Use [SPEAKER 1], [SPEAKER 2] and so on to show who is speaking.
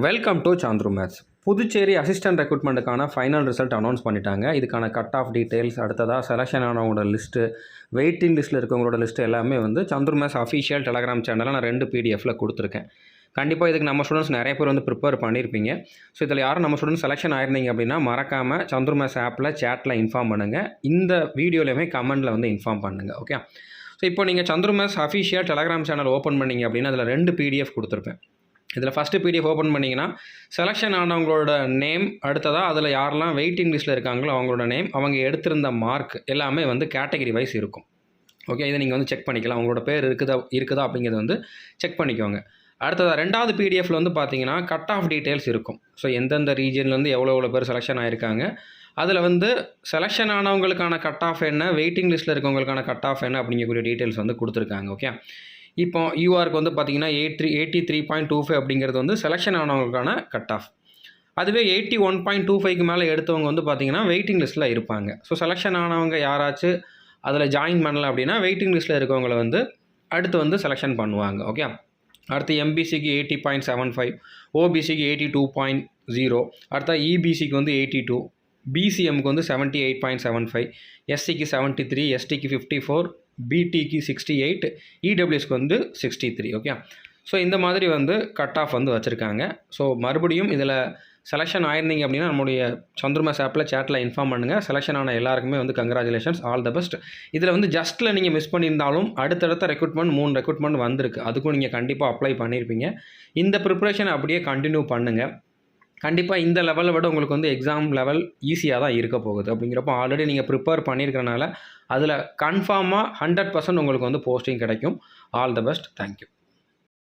[SPEAKER 1] Welcome to Chandru maths. Puducherry assistant ரெக்ரூட்மெண்ட்டுக்கான final result announce பண்ணிட்டாங்க. இதுக்கான கட் ஆஃப் டீட்டெயில்ஸ், அடுத்ததாக செலெக்ஷன் ஆனவங்களோட லிஸ்ட்டு, வெயிட்டிங் லிஸ்ட்டில் இருக்கவங்களோட லிஸ்ட்டு எல்லாமே சாந்த்ரு மேத்ஸ் அஃபிஷியல் டெலகிராம் சேனலில் நான் 2 PDFல கொடுத்துருக்கேன். கண்டிப்பாக இதுக்கு நம்ம ஸ்டூடெண்ட்ஸ் நிறைய பேர் ப்ரிப்பேர் பண்ணியிருப்பீங்க. ஸோ இதில் யாரும் நம்ம ஸ்டூடெண்ட்ஸ் செலெக்ஷன் ஆயிருந்தீங்க அப்படின்னா மறக்காமல் சாந்த்ரு மேத்ஸ் ஆப்பில் சேட்டில் இன்ஃபார்ம் பண்ணுங்கள். இந்த வீடியோலையுமே கமெண்ட்டில் இன்ஃபார்ம் பண்ணுங்கள். ஓகே. ஸோ இப்போ நீங்கள் Chandru maths official telegram channel open பண்ணிங்க அப்படின்னா அதில் 2 PDF கொடுத்துருப்பேன். இதில் ஃபஸ்ட்டு PDF ஓப்பன் பண்ணிங்கன்னா செலெக்ஷன் ஆனவங்களோட நேம், அடுத்ததாக அதில் யாரெல்லாம் வெயிட்டிங் லிஸ்ட்டில் இருக்காங்களோ அவங்களோட நேம், அவங்க எடுத்திருந்த மார்க் எல்லாமே கேட்டகரி வைஸ் இருக்கும். ஓகே, இதை நீங்கள் செக் பண்ணிக்கலாம். அவங்களோட பேர் இருக்குதா அப்படிங்கிறத செக் பண்ணிக்கோங்க. அடுத்ததாக 2வது PDFல பார்த்தீங்கன்னா கட் ஆஃப் டீட்டெயில்ஸ் இருக்கும். ஸோ எந்தெந்த ரீஜன்லேருந்து எவ்வளோ பேர் செலெக்ஷன் ஆகிருக்காங்க, அதில் செலெக்ஷன் ஆனவங்களுக்கான கட் ஆஃப் என்ன, வெயிட்டிங் லிஸ்ட்டில் இருக்கவங்களுக்கான கட் ஆஃப் என்ன அப்படிங்கக்கூடிய டீட்டெயில்ஸ் கொடுத்துருக்காங்க. ஓகே, இப்போ யூஆருக்கு பார்த்தீங்கன்னா 83.25 அப்படிங்கிறது செலெக்ஷன் ஆனவங்களுக்கான கட் ஆஃப். அதுவே 81.25க்கு மேலே எடுத்தவங்க பார்த்தீங்கன்னா வெயிட்டிங் லிஸ்ட்டில் இருப்பாங்க. ஸோ செலெக்ஷன் ஆனவங்க யாராச்சும் அதில் ஜாயின் பண்ணலை அப்படின்னா வெயிட்டிங் லிஸ்ட்டில் இருக்கவங்கள அடுத்து செலெக்ஷன் பண்ணுவாங்க. ஓகே, அடுத்து MBCக்கு 80.75, OBCக்கு 82.0, அடுத்த EBCக்கு 82, BCMக்கு 78.75, SCக்கு 73, STக்கு 54, BTக்கு 68, EWSக்கு 63. ஓகே, ஸோ இந்த மாதிரி கட் ஆஃப் வச்சுருக்காங்க. ஸோ மறுபடியும் இதில் செலெக்ஷன் ஆயிருந்தீங்க அப்படின்னா நம்முடைய சாந்த்ரு மேத்ஸ் ஆப்பில் சேட்டில் இன்ஃபார்ம் பண்ணுங்கள். செலெக்ஷன் ஆன எல்லாருக்குமே கங்க்ராச்சுலேஷன்ஸ், ஆல் த பெஸ்ட். இதில் ஜஸ்ட்டில் நீங்கள் மிஸ் பண்ணியிருந்தாலும் அடுத்தடுத்த ரெக்ரூட்மெண்ட் 3 ரெக்ரூட்மெண்ட் வந்திருக்கு. அதுக்கும் நீங்கள் கண்டிப்பாக அப்ளை பண்ணியிருப்பீங்க. இந்த ப்ரிப்ரேஷனை அப்படியே கண்டினியூ பண்ணுங்கள். கண்டிப்பாக இந்த லெவலை விட உங்களுக்கு எக்ஸாம் லெவல் ஈஸியாக தான் இருக்க போகுது. அப்படிங்கிறப்போ ஆல்ரெடி நீங்கள் ப்ரிப்பேர் பண்ணியிருக்கிறனால அதில் கன்ஃபார்மாக 100% உங்களுக்கு போஸ்டிங் கிடைக்கும். All the best. தேங்க்யூ.